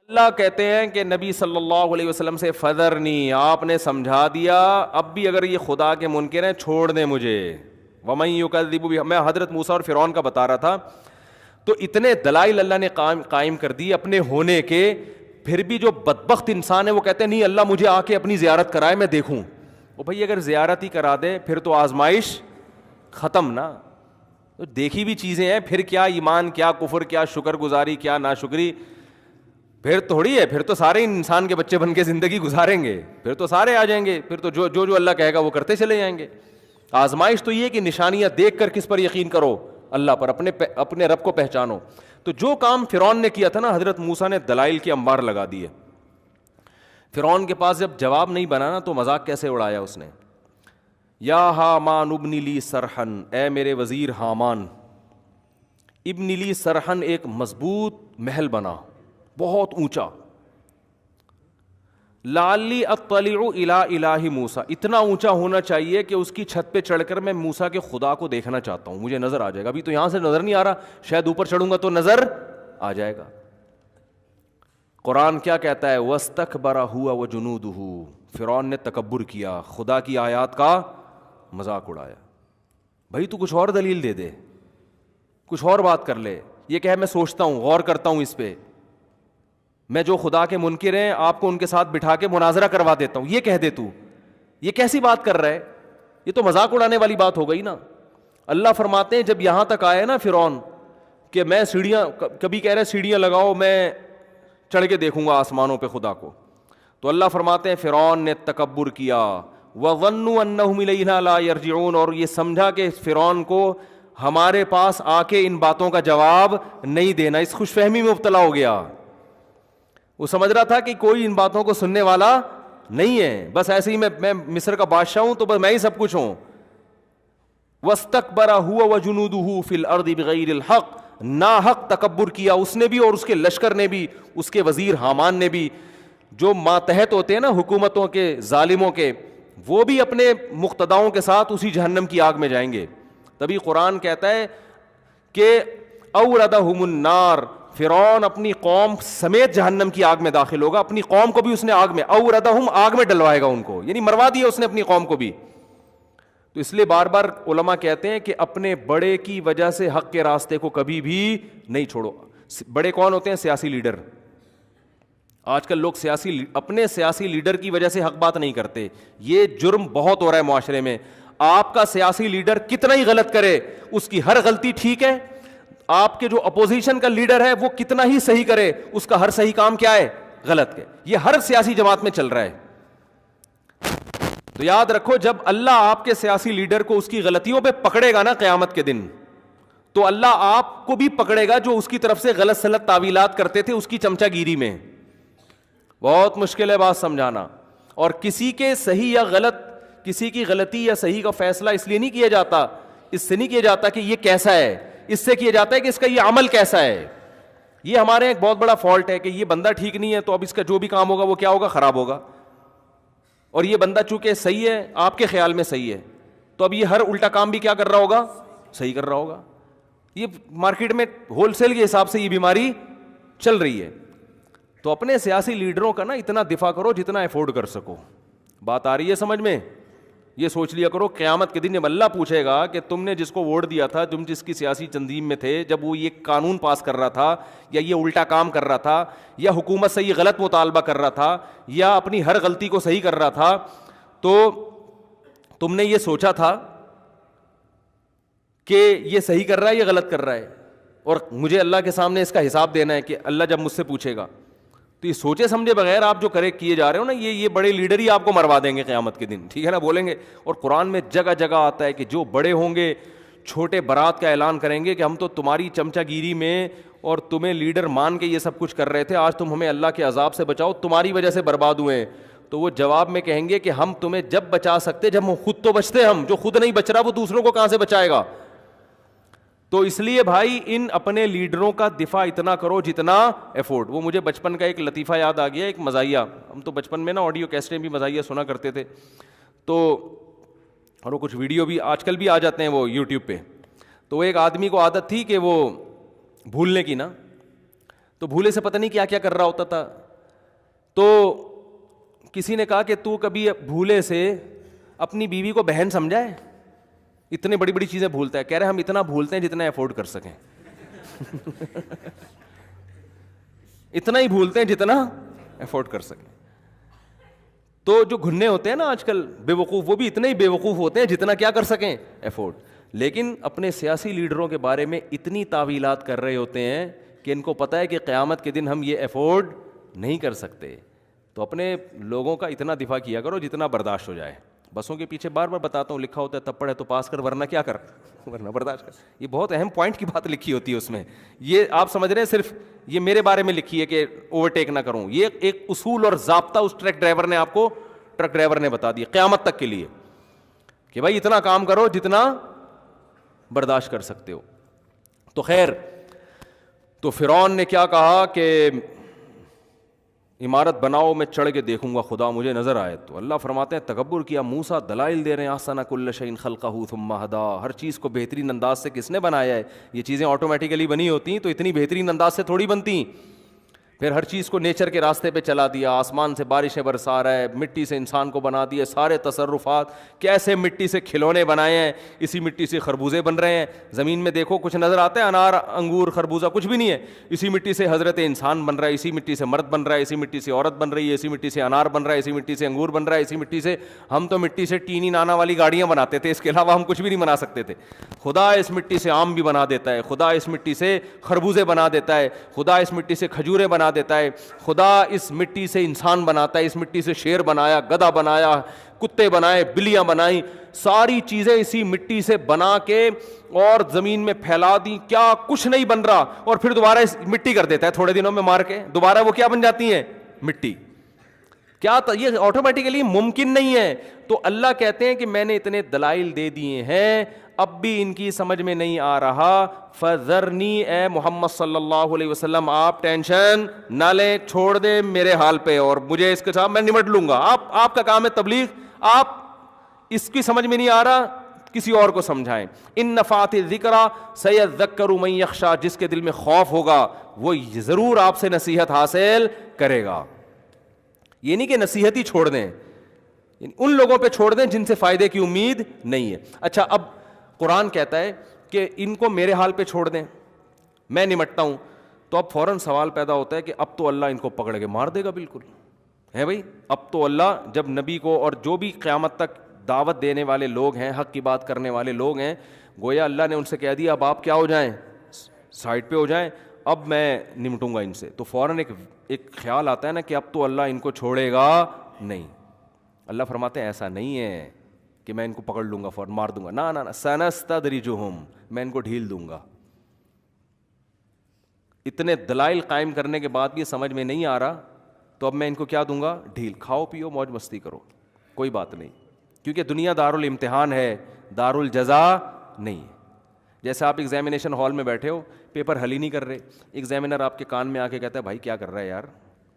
اللہ کہتے ہیں کہ نبی صلی اللہ علیہ وسلم سے فذرنی، آپ نے سمجھا دیا، اب بھی اگر یہ خدا کے منکر ہیں چھوڑ دیں مجھے. ومن یکذب بہ، میں حضرت موسیٰ اور فرعون کا بتا رہا تھا. تو اتنے دلائل اللہ نے قائم کر دی اپنے ہونے کے، پھر بھی جو بدبخت انسان ہے وہ کہتے ہیں نہیں اللہ مجھے آ کے اپنی زیارت کرائے میں دیکھوں. وہ بھائی اگر زیارت ہی کرا دے پھر تو آزمائش ختم نا. تو دیکھی بھی چیزیں ہیں، پھر کیا ایمان، کیا کفر، کیا شکر گزاری، کیا ناشکری، پھر تھوڑی ہے. پھر تو سارے انسان کے بچے بن کے زندگی گزاریں گے، پھر تو سارے آ جائیں گے، پھر تو جو اللہ کہے گا وہ کرتے چلے جائیں گے. آزمائش تو یہ کہ نشانیاں دیکھ کر کس پر یقین کرو، اللہ پر، اپنے رب کو پہچانو. تو جو کام فرعون نے کیا تھا نا، حضرت موسیٰ نے دلائل کے انبار لگا دیے. فرعون کے پاس جب جواب نہیں بنا نا تو مذاق کیسے اڑایا اس نے. یا حامان ابن لی سرحن، اے میرے وزیر حامان، ابن لی سرحن، ایک مضبوط محل بنا بہت اونچا. لعلی اطلع الی الہ موسیٰ، اتنا اونچا ہونا چاہیے کہ اس کی چھت پہ چڑھ کر میں موسیٰ کے خدا کو دیکھنا چاہتا ہوں، مجھے نظر آ جائے گا. ابھی تو یہاں سے نظر نہیں آ رہا، شاید اوپر چڑھوں گا تو نظر آ جائے گا. قرآن کیا کہتا ہے؟ واستکبر ہوا وجنودہ، فرعون نے تکبر کیا، خدا کی آیات کا مذاق اڑایا. بھائی تو کچھ اور دلیل دے دے، کچھ اور بات کر لے. یہ کہ میں سوچتا ہوں، غور کرتا ہوں اس پہ، میں جو خدا کے منکر ہیں آپ کو ان کے ساتھ بٹھا کے مناظرہ کروا دیتا ہوں، یہ کہہ دے تو. یہ کیسی بات کر رہا ہے؟ یہ تو مذاق اڑانے والی بات ہو گئی نا. اللہ فرماتے ہیں جب یہاں تک آئے نا فرعون کہ میں سیڑھیاں، کبھی کہہ رہے سیڑھیاں لگاؤ میں چڑھ کے دیکھوں گا آسمانوں پہ خدا کو، تو اللہ فرماتے ہیں فرعون نے تکبر کیا. وَظَنُّوا أَنَّهُمْ إِلَيْنَا لَا يَرْجِعُونَ، اور یہ سمجھا کہ فرعون کو ہمارے پاس آ کے ان باتوں کا جواب نہیں دینا. اس خوش فہمی میں مبتلا ہو گیا. وہ سمجھ رہا تھا کہ کوئی ان باتوں کو سننے والا نہیں ہے، بس ایسے ہی میں مصر کا بادشاہ ہوں تو بس میں ہی سب کچھ ہوں. وَاسْتَكْبَرَ هُوَ وَجُنُودُهُ فِي الْأَرْضِ بِغَيْرِ الْحَقِّ، ناحق تکبر کیا اس نے بھی اور اس کے لشکر نے بھی، اس کے وزیر حامان نے بھی. جو ماتحت ہوتے ہیں نا حکومتوں کے، ظالموں کے، وہ بھی اپنے مقتداؤں کے ساتھ اسی جہنم کی آگ میں جائیں گے. تبھی قرآن کہتا ہے کہ اوردہم النار، فرعون اپنی قوم سمیت جہنم کی آگ میں داخل ہوگا. اپنی قوم کو بھی اس نے آگ میں، اوردہم، آگ میں ڈلوائے گا ان کو، یعنی مروا دیا اس نے اپنی قوم کو بھی. تو اس لیے بار بار علماء کہتے ہیں کہ اپنے بڑے کی وجہ سے حق کے راستے کو کبھی بھی نہیں چھوڑو. بڑے کون ہوتے ہیں؟ سیاسی لیڈر. آج کل لوگ اپنے سیاسی لیڈر کی وجہ سے حق بات نہیں کرتے. یہ جرم بہت ہو رہا ہے معاشرے میں. آپ کا سیاسی لیڈر کتنا ہی غلط کرے اس کی ہر غلطی ٹھیک ہے. آپ کے جو اپوزیشن کا لیڈر ہے وہ کتنا ہی صحیح کرے اس کا ہر صحیح کام کیا ہے؟ غلط ہے. یہ ہر سیاسی جماعت میں چل رہا ہے. تو یاد رکھو جب اللہ آپ کے سیاسی لیڈر کو اس کی غلطیوں پہ پکڑے گا نا قیامت کے دن، تو اللہ آپ کو بھی پکڑے گا جو اس کی طرف سے غلط سلط تعویلات کرتے تھے اس کی چمچا گیری میں. بہت مشکل ہے بات سمجھانا. اور کسی کے صحیح یا غلط، کسی کی غلطی یا صحیح کا فیصلہ اس لیے نہیں کیا جاتا، اس سے نہیں کیا جاتا کہ یہ کیسا ہے، اس سے کیا جاتا ہے کہ اس کا یہ عمل کیسا ہے. یہ ہمارے ایک بہت بڑا فالٹ ہے کہ یہ بندہ ٹھیک نہیں ہے تو اب اس کا جو بھی کام ہوگا وہ کیا ہوگا؟ خراب ہوگا. اور یہ بندہ چونکہ صحیح ہے، آپ کے خیال میں صحیح ہے، تو اب یہ ہر الٹا کام بھی کیا کر رہا ہوگا؟ صحیح کر رہا ہوگا. یہ مارکیٹ میں ہول سیل کے حساب سے یہ بیماری چل رہی ہے. تو اپنے سیاسی لیڈروں کا نا اتنا دفاع کرو جتنا افورڈ کر سکو. بات آ رہی ہے سمجھ میں؟ یہ سوچ لیا کرو قیامت کے دن جب اللہ پوچھے گا کہ تم نے جس کو ووٹ دیا تھا، تم جس کی سیاسی تنظیم میں تھے، جب وہ یہ قانون پاس کر رہا تھا یا یہ الٹا کام کر رہا تھا یا حکومت سے یہ غلط مطالبہ کر رہا تھا یا اپنی ہر غلطی کو صحیح کر رہا تھا، تو تم نے یہ سوچا تھا کہ یہ صحیح کر رہا ہے یا غلط کر رہا ہے، اور مجھے اللہ کے سامنے اس کا حساب دینا ہے کہ اللہ جب مجھ سے پوچھے گا. تو یہ سوچے سمجھے بغیر آپ جو کیے جا رہے ہو نا، یہ بڑے لیڈر ہی آپ کو مروا دیں گے قیامت کے دن، ٹھیک ہے نا؟ بولیں گے. اور قرآن میں جگہ جگہ آتا ہے کہ جو بڑے ہوں گے چھوٹے برات کا اعلان کریں گے کہ ہم تو تمہاری چمچا گیری میں اور تمہیں لیڈر مان کے یہ سب کچھ کر رہے تھے، آج تم ہمیں اللہ کے عذاب سے بچاؤ، تمہاری وجہ سے برباد ہوئے ہیں. تو وہ جواب میں کہیں گے کہ ہم تمہیں جب بچا سکتے جب ہم خود تو بچتے، ہم جو خود نہیں بچ رہا وہ دوسروں کو کہاں سے بچائے گا؟ تو اس لیے بھائی ان اپنے لیڈروں کا دفاع اتنا کرو جتنا افورڈ. وہ مجھے بچپن کا ایک لطیفہ یاد آ گیا، ایک مزاحیہ. ہم تو بچپن میں نا آڈیو کیسٹیں بھی مزاحیہ سنا کرتے تھے، تو اور وہ کچھ ویڈیو بھی آج کل بھی آ جاتے ہیں وہ یوٹیوب پہ. تو ایک آدمی کو عادت تھی کہ وہ بھولنے کی نا، تو بھولے سے پتہ نہیں کیا کیا کر رہا ہوتا تھا. تو کسی نے کہا کہ تو کبھی بھولے سے اپنی بیوی کو بہن سمجھا ہے؟ اتنی بڑی بڑی چیزیں بھولتا ہے. کہہ رہے ہم اتنا بھولتے ہیں جتنا افورڈ کر سکیں. اتنا ہی بھولتے ہیں جتنا افورڈ کر سکیں. تو جو گھنے ہوتے ہیں نا آج کل بے وقوف, وہ بھی اتنے ہی بے وقوف ہوتے ہیں جتنا کیا کر سکیں, افورڈ. لیکن اپنے سیاسی لیڈروں کے بارے میں اتنی تعویلات کر رہے ہوتے ہیں کہ ان کو پتہ ہے کہ قیامت کے دن ہم یہ افورڈ نہیں کر سکتے. تو اپنے لوگوں کا اتنا دفاع کیا کرو جتنا برداشت ہو جائے. بسوں کے پیچھے بار بار بتاتا ہوں, لکھا ہوتا ہے تب پڑھے تو پاس کر, ورنہ کیا کر, ورنہ برداشت کر. یہ بہت اہم پوائنٹ کی بات لکھی ہوتی ہے اس میں. یہ آپ سمجھ رہے ہیں صرف یہ میرے بارے میں لکھی ہے کہ اوورٹیک نہ کروں. یہ ایک اصول اور ضابطہ اس ٹرک ڈرائیور نے بتا دیا قیامت تک کے لیے کہ بھائی اتنا کام کرو جتنا برداشت کر سکتے ہو. تو خیر, تو فرعون نے کیا کہا کہ عمارت بناؤ, میں چڑھ کے دیکھوں گا خدا مجھے نظر آئے. تو اللہ فرماتے ہیں تکبر کیا. موسیٰ دلائل دے رہے ہیں, احسن کل شیء خلقہ ثم ہدی, ہر چیز کو بہترین انداز سے کس نے بنایا ہے. یہ چیزیں آٹومیٹیکلی بنی ہوتی ہیں تو اتنی بہترین انداز سے تھوڑی بنتی. پھر ہر چیز کو نیچر کے راستے پہ چلا دیا, آسمان سے بارشیں برسا رہا ہے, مٹی سے انسان کو بنا دیا, سارے تصرفات کیسے مٹی سے کھلونے بنائے ہیں, اسی مٹی سے خربوزے بن رہے ہیں. زمین میں دیکھو کچھ نظر آتا ہے, انار انگور خربوزہ کچھ بھی نہیں ہے. اسی مٹی سے حضرت انسان بن رہا ہے, اسی مٹی سے مرد بن رہا ہے, اسی مٹی سے عورت بن رہی ہے, اسی مٹی سے انار بن رہا ہے, اسی مٹی سے انگور بن رہا ہے, اسی مٹی سے. ہم تو مٹی سے ٹینی نانا والی گاڑیاں بناتے تھے, اس کے علاوہ ہم کچھ بھی نہیں بنا سکتے تھے. خدا اس مٹی سے آم بھی بنا دیتا ہے, خدا اس مٹی سے خربوزے بنا دیتا ہے, خدا اس مٹی سے کھجوریں بنا دیتا ہے, خدا اس مٹی سے انسان بناتا ہے, اس مٹی سے شیر بنایا, گدھا بنایا, کتے بنائے, بلیاں بنائیں, ساری چیزیں اسی مٹی سے بنا کے اور زمین میں پھیلا دی. کیا کچھ نہیں بن رہا, اور پھر دوبارہ اس مٹی کر دیتا ہے, تھوڑے دنوں میں مار کے دوبارہ وہ کیا بن جاتی ہیں, مٹی. کیا یہ آٹومیٹیکلی ممکن نہیں ہے. تو اللہ کہتے ہیں کہ میں نے اتنے دلائل دے دیے ہیں, اب بھی ان کی سمجھ میں نہیں آ رہا. فذرنی, اے محمد صلی اللہ علیہ وسلم آپ ٹینشن نہ لیں, چھوڑ دیں میرے حال پہ, اور مجھے اس کے ساتھ میں نمٹ لوں گا. آپ کا کام ہے تبلیغ, آپ اس کی سمجھ میں نہیں آ رہا کسی اور کو سمجھائیں. ان نفعت الذکریٰ سیذکر من یخشی, جس کے دل میں خوف ہوگا وہ ضرور آپ سے نصیحت حاصل کرے گا. یہ نہیں کہ نصیحت ہی چھوڑ دیں, ان لوگوں پہ چھوڑ دیں جن سے فائدے کی امید نہیں ہے. اچھا, اب قرآن کہتا ہے کہ ان کو میرے حال پہ چھوڑ دیں, میں نمٹتا ہوں. تو اب فوراً سوال پیدا ہوتا ہے کہ اب تو اللہ ان کو پکڑ کے مار دے گا. بالکل ہے بھائی, اب تو اللہ جب نبی کو اور جو بھی قیامت تک دعوت دینے والے لوگ ہیں, حق کی بات کرنے والے لوگ ہیں, گویا اللہ نے ان سے کہہ دیا اب آپ کیا ہو جائیں, سائڈ پہ ہو جائیں, اب میں نمٹوں گا ان سے. تو فوراً ایک خیال آتا ہے نا کہ اب تو اللہ ان کو چھوڑے گا نہیں. اللہ فرماتے ہیں ایسا نہیں ہے کہ میں ان کو پکڑ لوں گا فوراً مار دوں گا, نہ سنستدرجہم, میں ان کو ڈھیل دوں گا. اتنے دلائل قائم کرنے کے بعد بھی سمجھ میں نہیں آ رہا, تو اب میں ان کو کیا دوں گا, ڈھیل. کھاؤ پیو موج مستی کرو, کوئی بات نہیں, کیونکہ دنیا دارالامتحان ہے, دارالجزا نہیں ہے. جیسے آپ ایگزامینیشن ہال میں بیٹھے ہو, پیپر حل ہی نہیں کر رہے, ایگزامینر آپ کے کان میں آ کے کہتا ہے بھائی کیا کر رہا ہے یار,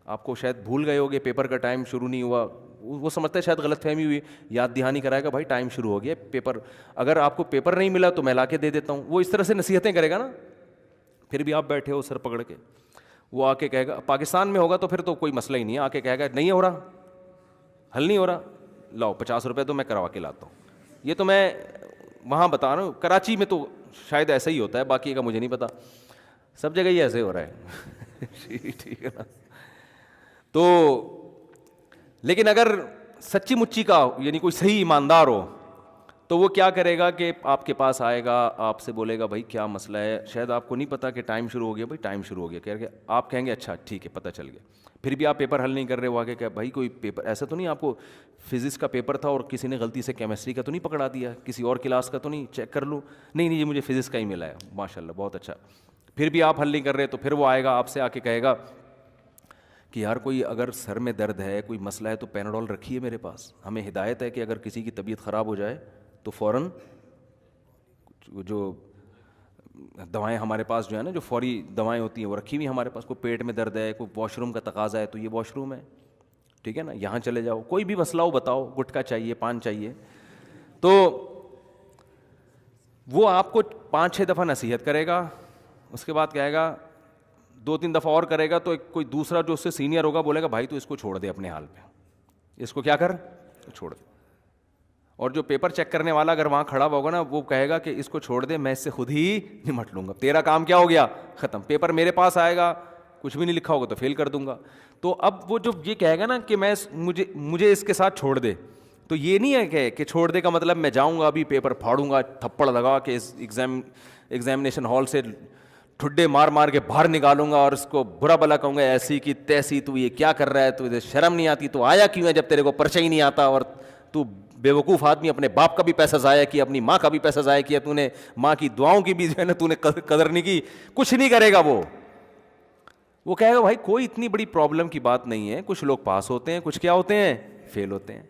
آپ کو شاید بھول گئے ہوگے, پیپر کا ٹائم شروع نہیں ہوا. وہ سمجھتا ہے شاید غلط فہمی ہوئی, یاد دہانی کرائے گا بھائی ٹائم شروع ہو گیا پیپر, اگر آپ کو پیپر نہیں ملا تو میں لا کے دے دیتا ہوں. وہ اس طرح سے نصیحتیں کرے گا نا. پھر بھی آپ بیٹھے ہو سر پکڑ کے, وہ آ کے کہے گا, پاکستان میں ہوگا تو پھر تو کوئی مسئلہ ہی نہیں ہے, آ کے کہے گا نہیں ہو رہا, حل نہیں ہو رہا, لاؤ 50 روپے تو میں کروا کے لاتا ہوں. یہ تو میں وہاں بتا رہا ہوں, کراچی میں تو شاید ایسا ہی ہوتا ہے, باقی کا مجھے نہیں پتا, سب جگہ ہی ایسے ہو رہا ہے. ٹھیک ہے نا. تو لیکن اگر سچی مچی کا یعنی کوئی صحیح ایماندار ہو تو وہ کیا کرے گا کہ آپ کے پاس آئے گا, آپ سے بولے گا بھائی کیا مسئلہ ہے, شاید آپ کو نہیں پتا کہ ٹائم شروع ہو گیا, بھائی ٹائم شروع ہو گیا, کہہ کے آپ کہیں گے اچھا ٹھیک ہے پتہ چل گیا. پھر بھی آپ پیپر حل نہیں کر رہے, وہ آگے کہ بھائی کوئی پیپر ایسا تو نہیں آپ کو فزکس کا پیپر تھا اور کسی نے غلطی سے کیمسٹری کا تو نہیں پکڑا دیا, کسی اور کلاس کا تو نہیں, چیک کر لوں, نہیں یہ مجھے فزکس کا ہی ملا ہے, ماشاء اللہ بہت اچھا. پھر بھی آپ حل نہیں کر رہے, تو پھر وہ آئے گا آپ سے آ کے کہے گا کہ یار کوئی اگر سر میں درد ہے, کوئی مسئلہ ہے تو پیناڈول رکھیے میرے پاس. ہمیں ہدایت ہے کہ اگر کسی کی طبیعت خراب ہو جائے تو فوراً جو دوائیں ہمارے پاس جو ہے نا, جو فوری دوائیں ہوتی ہیں وہ رکھی ہوئی ہمارے پاس. کوئی پیٹ میں درد ہے, کوئی واش روم کا تقاضا ہے تو یہ واش روم ہے, ٹھیک ہے نا, یہاں چلے جاؤ. کوئی بھی مسئلہ ہو بتاؤ, گٹکا چاہیے, پان چاہیے, تو وہ آپ کو 5-6 دفعہ نصیحت کرے گا. اس کے بعد کہے گا 2-3 دفعہ اور کرے گا تو کوئی دوسرا جو اس سے سینئر ہوگا بولے گا بھائی تو اس کو چھوڑ دے اپنے حال پہ, اس کو کیا کر, چھوڑ دے. اور جو پیپر چیک کرنے والا اگر وہاں کھڑا ہوگا نا, وہ کہے گا کہ اس کو چھوڑ دے, میں اس سے خود ہی نمٹ لوں گا, تیرا کام کیا ہو گیا, ختم. پیپر میرے پاس آئے گا, کچھ بھی نہیں لکھا ہوگا تو فیل کر دوں گا. تو اب وہ جو یہ کہے گا نا کہ مجھے اس کے ساتھ چھوڑ دے, تو یہ نہیں ہے کہ چھوڑ دے کا مطلب میں جاؤں گا ابھی پیپر پھاڑوں گا, تھپڑ لگا کے اس ایگزامینیشن ہال سے ٹھڈے مار مار کے باہر نکالوں گا اور اس کو برا بلا کہوں گا ایسی کی تیسی, تو یہ کیا کر رہا ہے, تو شرم نہیں آتی, تو آیا کیوں ہے جب تیرے کو پرچہ ہی نہیں آتا, اور تو بے وقوف آدمی اپنے باپ کا بھی پیسہ ضائع کیا, اپنی ماں کا بھی پیسہ ضائع کیا, تو نے ماں کی دعاؤں کی بھی جو ہے نا تو نے قدر نہیں کی. کچھ نہیں کرے گا وہ کہے گا بھائی کوئی اتنی بڑی پرابلم کی بات نہیں ہے, کچھ لوگ پاس ہوتے ہیں, کچھ کیا ہوتے ہیں, فیل ہوتے ہیں.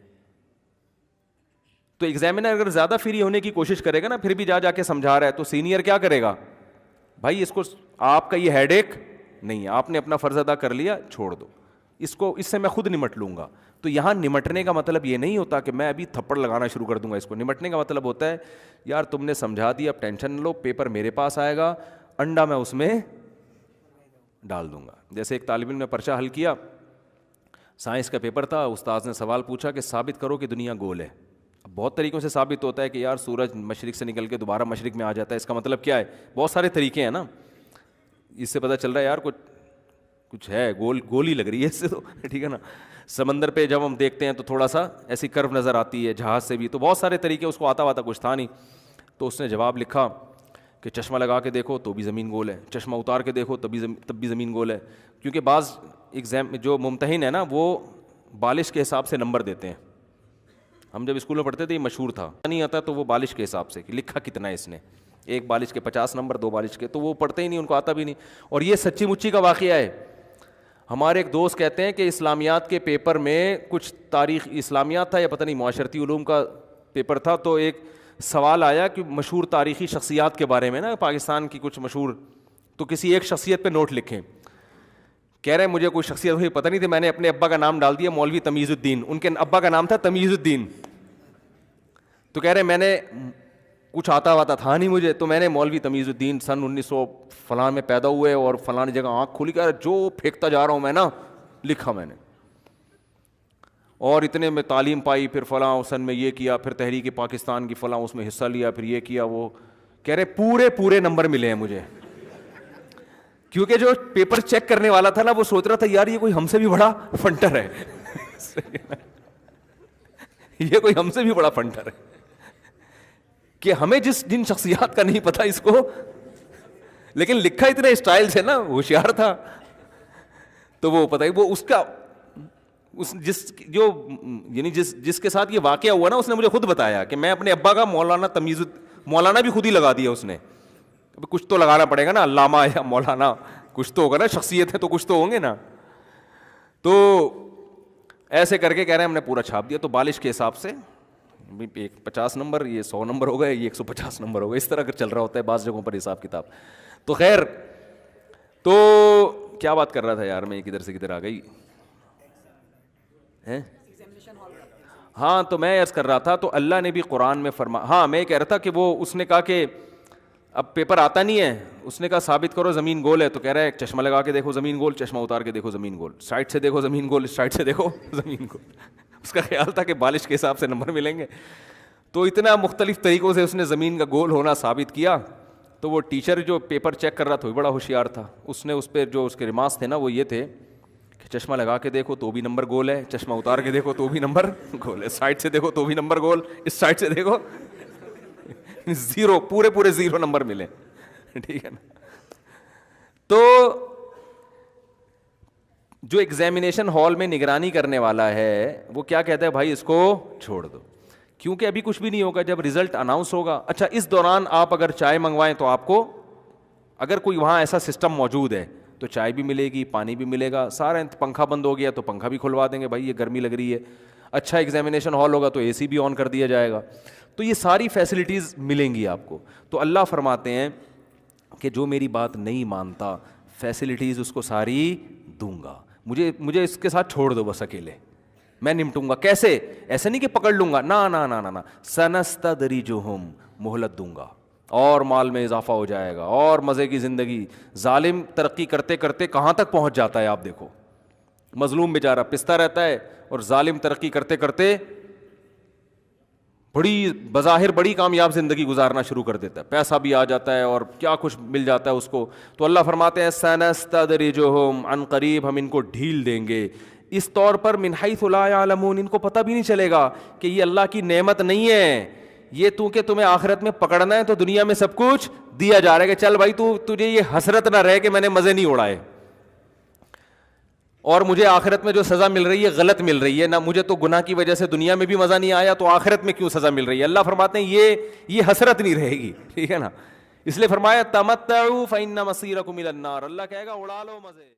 تو ایگزامینر اگر زیادہ فری ہونے کی کوشش کرے گا نا, پھر بھی جا کے سمجھا رہا ہے, تو سینئر کیا کرے گا, بھائی اس کو, آپ کا یہ ہیڈ ایک نہیں ہے, آپ نے اپنا فرض ادا کر لیا, چھوڑ دو اس کو, اس سے میں خود نمٹ لوں گا. تو یہاں نمٹنے کا مطلب یہ نہیں ہوتا کہ میں ابھی تھپڑ لگانا شروع کر دوں گا اس کو. نمٹنے کا مطلب ہوتا ہے یار تم نے سمجھا دیا, اب ٹینشن نہ لو, پیپر میرے پاس آئے گا, انڈا میں اس میں ڈال دوں گا. جیسے ایک طالب علم نے پرچہ حل کیا, سائنس کا پیپر تھا, استاذ نے سوال پوچھا کہ ثابت کرو کہ دنیا گول ہے. اب بہت طریقوں سے ثابت ہوتا ہے کہ یار سورج مشرق سے نکل کے دوبارہ مشرق میں آ جاتا ہے, اس کا مطلب کیا ہے, بہت سارے طریقے ہیں نا, اس سے پتہ چل رہا ہے یار کچھ ہے, گول ہی لگ رہی ہے اس سے تو, ٹھیک ہے نا. سمندر پہ جب ہم دیکھتے ہیں تو تھوڑا سا ایسی کرو نظر آتی ہے, جہاز سے بھی, تو بہت سارے طریقے, اس کو آتا کچھ تھا نہیں. تو اس نے جواب لکھا کہ چشمہ لگا کے دیکھو تو بھی زمین گول ہے, چشمہ اتار کے دیکھو تب بھی زمین گول ہے. کیونکہ بعض ایگزام جو ممتحن ہے نا وہ بالش کے حساب سے نمبر دیتے ہیں. ہم جب اسکول میں پڑھتے تھے یہ مشہور تھا, نہیں آتا تو وہ بالش کے حساب سے کہ لکھا کتنا ہے اس نے, ایک بالش کے 50 نمبر, 2 بالش کے, تو وہ پڑھتے ہی نہیں, ان کو آتا بھی نہیں. اور یہ سچی مچی کا واقعہ ہے. ہمارے ایک دوست کہتے ہیں کہ اسلامیات کے پیپر میں کچھ تاریخ, اسلامیات تھا یا پتہ نہیں معاشرتی علوم کا پیپر تھا, تو ایک سوال آیا کہ مشہور تاریخی شخصیات کے بارے میں نا, پاکستان کی کچھ مشہور, تو کسی ایک شخصیت پہ نوٹ لکھیں. کہہ رہے ہیں مجھے کوئی شخصیت ہوئی پتہ نہیں تھی, میں نے اپنے ابا کا نام ڈال دیا مولوی تمیز الدین, ان کے ابا کا نام تھا تمیز الدین. تو کہہ رہے میں نے کچھ آتا تھا نہیں مجھے, تو میں نے مولوی تمیز الدین سن 1900 فلاں میں پیدا ہوئے اور فلاں جگہ آنکھ کھلی, کر جو پھینکتا جا رہا ہوں میں نا, لکھا میں نے, اور اتنے میں تعلیم پائی, پھر فلاں سن میں یہ کیا, پھر تحریک پاکستان کی فلاں اس میں حصہ لیا, پھر یہ کیا وہ. کہہ رہے پورے نمبر ملے ہیں مجھے, کیونکہ جو پیپر چیک کرنے والا تھا نا وہ سوچ رہا تھا یار یہ کوئی ہم سے بھی بڑا فنٹر ہے, یہ کوئی ہم سے بھی بڑا فنٹر ہے, کہ ہمیں جن شخصیات کا نہیں پتا اس کو, لیکن لکھا اتنے اسٹائل سے نا, ہوشیار تھا. تو وہ پتہ ہی وہ اس کا جس کے ساتھ یہ واقعہ ہوا نا, اس نے مجھے خود بتایا کہ میں اپنے ابا کا مولانا بھی خود ہی لگا دیا اس نے. کچھ تو لگانا پڑے گا نا, علامہ یا مولانا کچھ تو ہوگا نا, شخصیت ہے تو کچھ تو ہوں گے نا. تو ایسے کر کے کہہ رہے ہیں ہم نے پورا چھاپ دیا. تو بالش کے حساب سے ایک 50 نمبر, یہ 100 نمبر ہو گئے, یہ 150 نمبر ہو گئے, اس طرح کر چل رہا ہوتا ہے بعض جگہوں پر حساب کتاب. تو خیر, تو کیا بات کر رہا تھا یار میں, کدھر سے کدھر آ گئی. ہاں تو میں عرض کر رہا تھا, تو اللہ نے بھی قرآن میں ہاں میں کہہ رہا تھا کہ وہ اس نے کہا کہ اب پیپر آتا نہیں ہے, اس نے کہا ثابت کرو زمین گول ہے. تو کہہ رہا ہے چشمہ لگا کے دیکھو زمین گول, چشمہ اتار کے دیکھو زمین گول, سائڈ سے دیکھو زمین گول, سائڈ سے دیکھو زمین گول. اس کا خیال تھا کہ بالش کے حساب سے نمبر ملیں گے. تو اتنا مختلف طریقوں سے اس نے زمین کا گول ہونا ثابت کیا. تو وہ ٹیچر جو پیپر چیک کر رہا تھا وہ بڑا ہوشیار تھا, اس نے اس پہ جو اس کے ریمارکس تھے نا وہ یہ تھے کہ چشمہ لگا کے دیکھو تو بھی نمبر گول ہے, چشمہ اتار کے دیکھو تو بھی نمبر گول ہے, سائڈ سے دیکھو تو بھی نمبر گول, اس سائڈ سے دیکھو زیرو, پورے 0 نمبر ملے, ٹھیک ہے نا. تو جو ایگزامینیشن ہال میں نگرانی کرنے والا ہے وہ کیا کہتا ہے, بھائی اس کو چھوڑ دو, کیونکہ ابھی کچھ بھی نہیں ہوگا, جب رزلٹ اناؤنس ہوگا. اچھا اس دوران آپ اگر چائے منگوائیں تو آپ کو, اگر کوئی وہاں ایسا سسٹم موجود ہے تو چائے بھی ملے گی, پانی بھی ملے گا, سارا پنکھا بند ہو گیا تو پنکھا بھی کھلوا دیں گے, بھائی یہ گرمی لگ رہی ہے. اچھا ایگزامینیشن ہال ہوگا تو اے سی بھی آن کر دیا جائے گا. تو یہ ساری فیسلٹیز ملیں گی آپ کو. تو اللہ فرماتے ہیں کہ جو میری بات نہیں مانتا فیسلٹیز اس کو ساری دوں گا, مجھے اس کے ساتھ چھوڑ دو بس, اکیلے میں نمٹوں گا. کیسے؟ ایسے نہیں کہ پکڑ لوں گا, نا نا نا نا, سنستدرجہم, مہلت دوں گا, اور مال میں اضافہ ہو جائے گا اور مزے کی زندگی. ظالم ترقی کرتے کرتے کہاں تک پہنچ جاتا ہے آپ دیکھو. مظلوم بیچارہ پستا رہتا ہے اور ظالم ترقی کرتے کرتے بڑی بظاہر بڑی کامیاب زندگی گزارنا شروع کر دیتا ہے, پیسہ بھی آ جاتا ہے اور کیا کچھ مل جاتا ہے اس کو. تو اللہ فرماتے ہیں سنستدرجہم, عن قریب ہم ان کو ڈھیل دیں گے, اس طور پر من حیث لا یعلمون, ان کو پتہ بھی نہیں چلے گا کہ یہ اللہ کی نعمت نہیں ہے, یہ تو کہ تمہیں آخرت میں پکڑنا ہے تو دنیا میں سب کچھ دیا جا رہا ہے کہ چل بھائی تجھے یہ حسرت نہ رہے کہ میں نے مزے نہیں اڑائے, اور مجھے آخرت میں جو سزا مل رہی ہے غلط مل رہی ہے نا, مجھے تو گناہ کی وجہ سے دنیا میں بھی مزہ نہیں آیا تو آخرت میں کیوں سزا مل رہی ہے. اللہ فرماتے ہیں یہ حسرت نہیں رہے گی, ٹھیک ہے نا. اس لیے فرمایا تمتعوا فإن مصيركم إلى النار, اللہ کہے گا اڑا لو مزے.